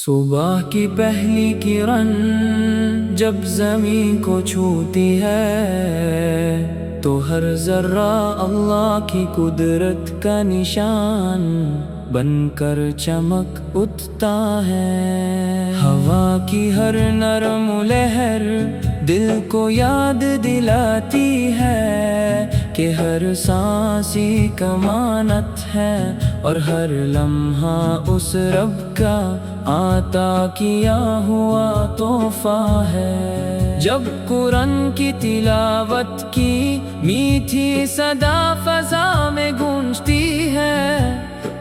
صبح کی پہلی کرن جب زمین کو چھوتی ہے تو ہر ذرہ اللہ کی قدرت کا نشان بن کر چمک اٹھتا ہے۔ ہوا کی ہر نرم لہر دل کو یاد دلاتی ہے کہ ہر سانس ایک امانت ہے اور ہر لمحہ اس رب کا عطا کیا ہوا تحفہ ہے۔ جب قرآن کی تلاوت کی میٹھی صدا فضا میں گونجتی ہے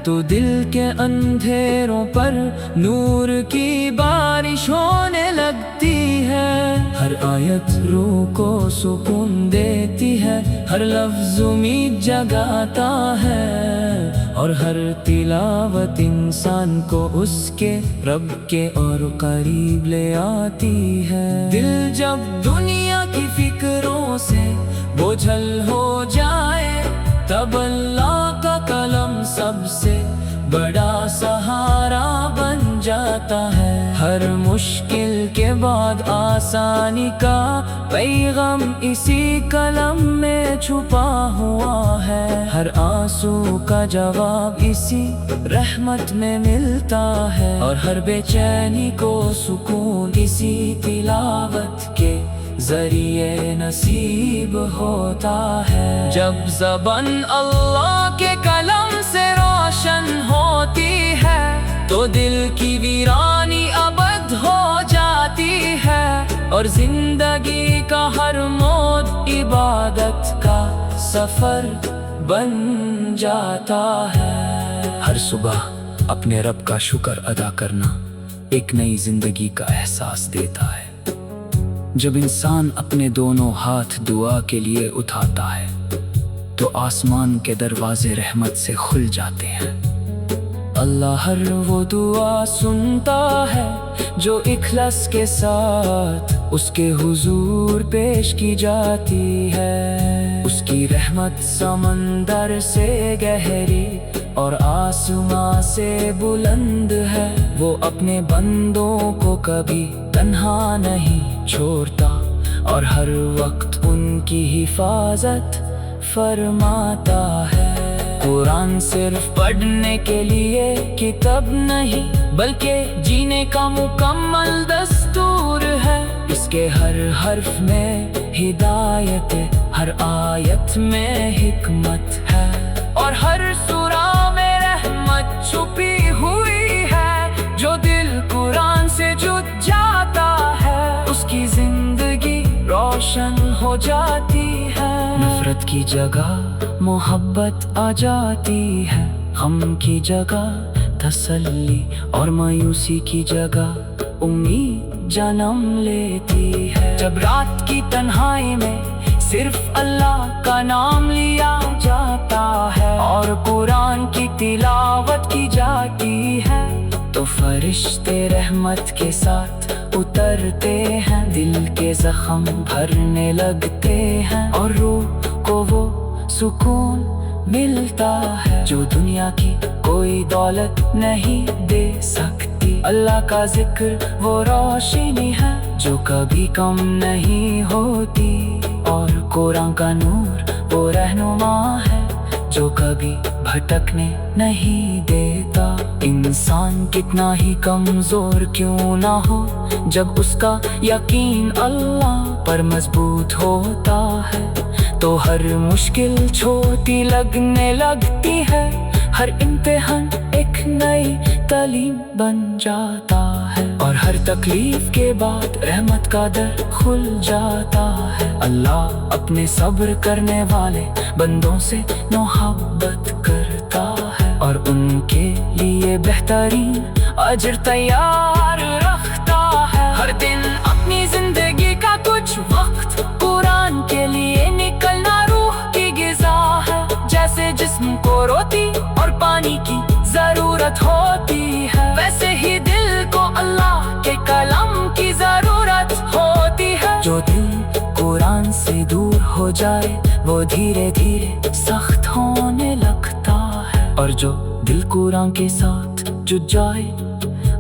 تو دل کے اندھیروں پر نور کی بارش ہونے لگتی ہے۔ ہر آیت روح کو سکون دیتی ہے، ہر لفظ امید جگاتا ہے اور ہر تلاوت انسان کو اس کے رب کے اور قریب لے آتی ہے۔ دل جب دنیا کی فکروں سے بوجھل ہو جائے تب اللہ کا کلم سب سے بڑا سہارا بن جاتا ہے۔ ہر مشکل کے بعد آسانی کا پیغام اسی کلم میں چھپا ہوا ہے۔ ہر آنسو کا جواب اسی رحمت میں ملتا ہے اور ہر بے چینی کو سکون اسی تلاوت کے ذریعے نصیب ہوتا ہے۔ جب زبان اللہ کے کلم سے روشن ہوتی ہے تو دل کی ویرانی ابد ہو جاتی ہے اور زندگی کا ہر موڑ عبادت کا سفر بن جاتا ہے۔ ہر صبح اپنے رب کا شکر ادا کرنا ایک نئی زندگی کا احساس دیتا ہے۔ جب انسان اپنے دونوں ہاتھ دعا کے لیے اٹھاتا ہے تو آسمان کے دروازے رحمت سے کھل جاتے ہیں۔ اللہ ہر وہ دعا سنتا ہے جو اخلاص کے ساتھ اس کے حضور پیش کی جاتی ہے۔ اس کی رحمت سمندر سے گہری اور آسمان سے بلند ہے۔ وہ اپنے بندوں کو کبھی تنہا نہیں چھوڑتا اور ہر وقت ان کی حفاظت فرماتا ہے۔ قرآن صرف پڑھنے کے لیے کتاب نہیں بلکہ جینے کا مکمل دستور ہے۔ اس کے ہر حرف میں ہدایت ہے، ہر آیت میں حکمت ہے اور ہر سورہ میں رحمت چھپی ہوئی ہے۔ جو دل قرآن سے جڑ جاتا ہے اس کی زندگی روشن ہو جاتی ہے۔ نفرت کی جگہ محبت آ جاتی ہے، غم کی جگہ تسلی اور مایوسی کی جگہ امید جنم لیتی ہے۔ جب رات کی تنہائی میں صرف اللہ کا نام لیا جاتا ہے اور قرآن کی تلاوت کی جاتی ہے تو فرشتے رحمت کے ساتھ اترتے ہیں، دل کے زخم بھرنے لگتے ہیں اور روح کو وہ سکون ملتا ہے جو دنیا کی کوئی دولت نہیں دے سکتی۔ اللہ کا ذکر وہ روشنی ہے جو کبھی کم نہیں ہوتی اور قرآن کا نور وہ رہنما ہے جو کبھی بھٹکنے نہیں دیتا۔ انسان کتنا ہی کمزور کیوں نہ ہو جب اس کا یقین اللہ پر مضبوط ہوتا ہے تو ہر مشکل چھوٹی لگنے لگتی ہے، ہر امتحان ایک نئی تعلیم بن جاتا ہے اور ہر تکلیف کے بعد رحمت کا در کھل جاتا ہے۔ اللہ اپنے صبر کرنے والے بندوں سے محبت کرتا ہے اور ان کے لیے بہترین اجر تیار رکھتا ہے۔ ہر دن اپنی زندگی کا کچھ وقت قرآن کے لیے نکلنا روح کی غذا ہے۔ جیسے جسم کو روٹی اور پانی کی ضرورت ہوتی ہے ویسے ہی دل کو اللہ کے کلام کی ضرورت ہوتی ہے۔ جو دل قرآن سے دور ہو جائے وہ دھیرے دھیرے سخت ہونے لگتا ہے اور جو دل قرآن کے ساتھ جڑ جائے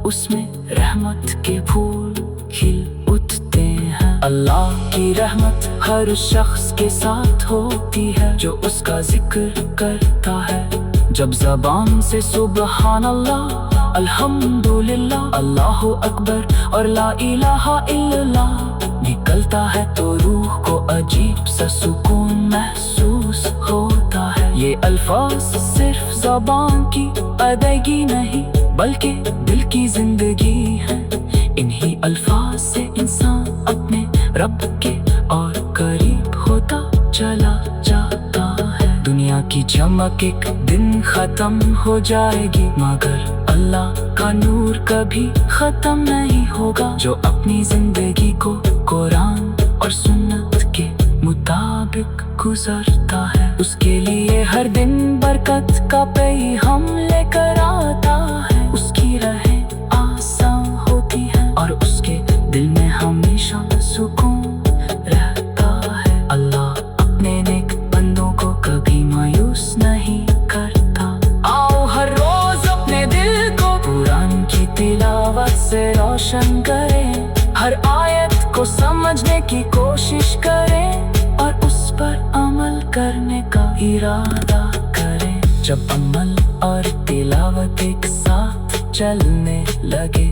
اس میں رحمت کے پھول کھل اٹھتے ہیں۔ اللہ کی رحمت ہر شخص کے ساتھ ہوتی ہے جو اس کا ذکر کرتا ہے۔ جب زبان سے سبحان اللہ، الحمدللہ، اللہ اکبر اور لا الہ الا اللہ نکلتا ہے تو روح کو عجیب سا سکون محسوس ہوتا ہے۔ یہ الفاظ صرف زبان کی ادائیگی نہیں بلکہ دل کی زندگی ہے۔ انہی الفاظ سے انسان اپنے رب کے اور قریب ہوتا چلا جاتا ہے۔ دنیا کی چمک ایک دن ختم ہو جائے گی مگر اللہ کا نور کبھی ختم نہیں ہوگا۔ جو اپنی زندگی کو قرآن اور سنت کے مطابق گزرتا ہے، اس کے لیے ہر دن برکت کا پیغام لے کر آتا ہے۔ اس کی راہیں آسان ہوتی ہیں اور اس کے دل میں ہمیشہ سکون رہتا ہے۔ اللہ اپنے نیک بندوں کو کبھی مایوس نہیں کرتا۔ آؤ ہر روز اپنے دل کو قرآن کی تلاوت سے روشن کریں، ہر آیت کو سمجھنے کی کوشش کریں اور اس پر عمل کرنے کا ارادہ کریں۔ جب عمل اور تلاوت ایک ساتھ چلنے لگے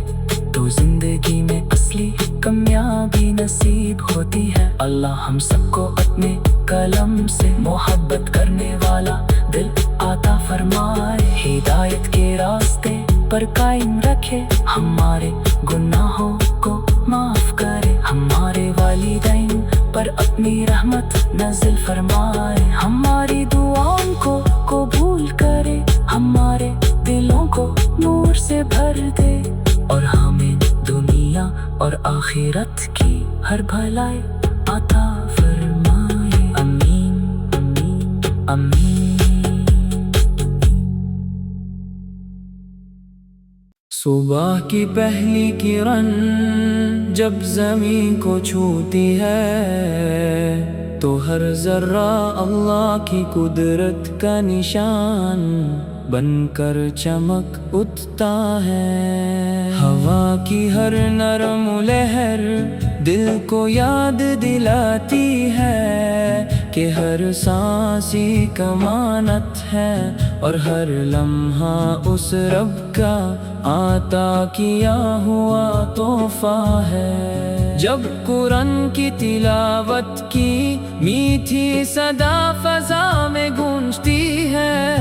تو زندگی میں اصلی کامیابی نصیب ہوتی ہے۔ اللہ ہم سب کو اپنے کلام سے محبت کرنے والا دل عطا فرمائے، ہدایت کے راستے پر قائم رکھے، ہمارے گناہوں کو معاف کرے، ہمارے والدین پر اپنی رحمت نازل فرمائے، ہماری دعاؤں کو قبول کرے، ہمارے دلوں کو نور سے بھر دے اور ہمیں دنیا اور آخرت کی ہر بھلائی عطا فرمائے۔ آمین آمین آمین۔ صبح کی پہلی کرن جب زمین کو چھوتی ہے تو ہر ذرہ اللہ کی قدرت کا نشان بن کر چمک اٹھتا ہے۔ ہوا کی ہر نرم لہر دل کو یاد دلاتی ہے کہ ہر سانس ایک امانت ہے اور ہر لمحہ اس رب کا عطا کیا ہوا تحفہ ہے۔ جب قرآن کی تلاوت کی میٹھی صدا فضا میں گونجتی ہے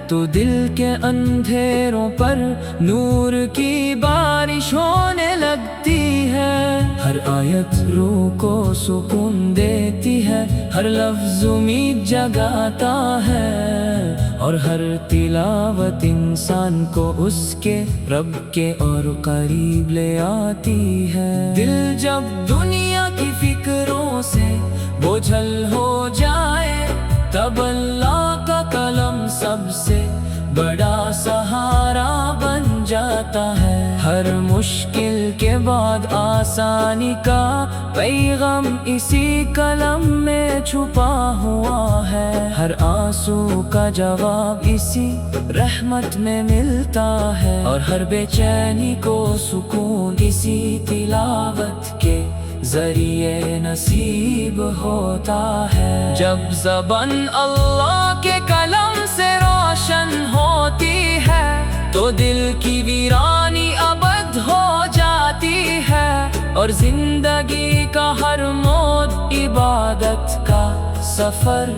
تو دل کے اندھیروں پر نور کی بارش ہونے لگتی ہے۔ ہر آیت روح کو سکون دیتی ہے، ہر لفظ امید جگاتا ہے اور ہر تلاوت انسان کو اس کے رب کے اور قریب لے آتی ہے۔ دل جب دنیا کی فکروں سے بوجھل ہو جائے تب اللہ کا کلام سب سے بڑا سہارا بن جاتا ہے۔ ہر مشکل کے بعد آسانی کا پیغام اسی کلام میں چھپا ہوا ہے، ہر آنسو کا جواب اسی رحمت میں ملتا ہے اور ہر بے چینی کو سکون اسی تلاوت کے ذریعے نصیب ہوتا ہے۔ جب زبان اللہ کے کلام سے روشن ہوتی ہے تو دل کی ویرانی ابد ہو جاتی ہے اور زندگی کا ہر موڑ عبادت کا سفر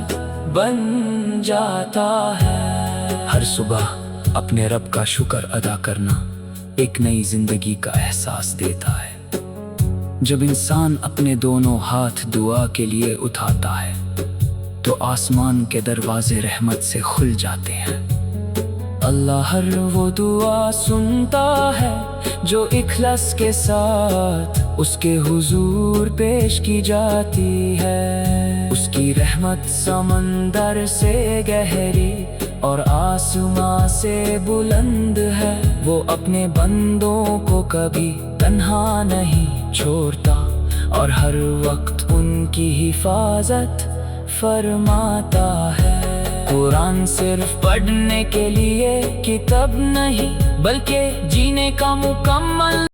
بن جاتا ہے۔ ہر صبح اپنے رب کا شکر ادا کرنا ایک نئی زندگی کا احساس دیتا ہے۔ جب انسان اپنے دونوں ہاتھ دعا کے لیے اٹھاتا ہے تو آسمان کے دروازے رحمت سے کھل جاتے ہیں۔ اللہ ہر وہ دعا سنتا ہے جو اخلاص کے ساتھ اس کے حضور پیش کی جاتی ہے۔ اس کی رحمت سمندر سے گہری اور آسمان سے بلند ہے، وہ اپنے بندوں کو کبھی تنہا نہیں چھوڑتا اور ہر وقت ان کی حفاظت فرماتا ہے۔ قرآن صرف پڑھنے کے لیے کتاب نہیں بلکہ جینے کا مکمل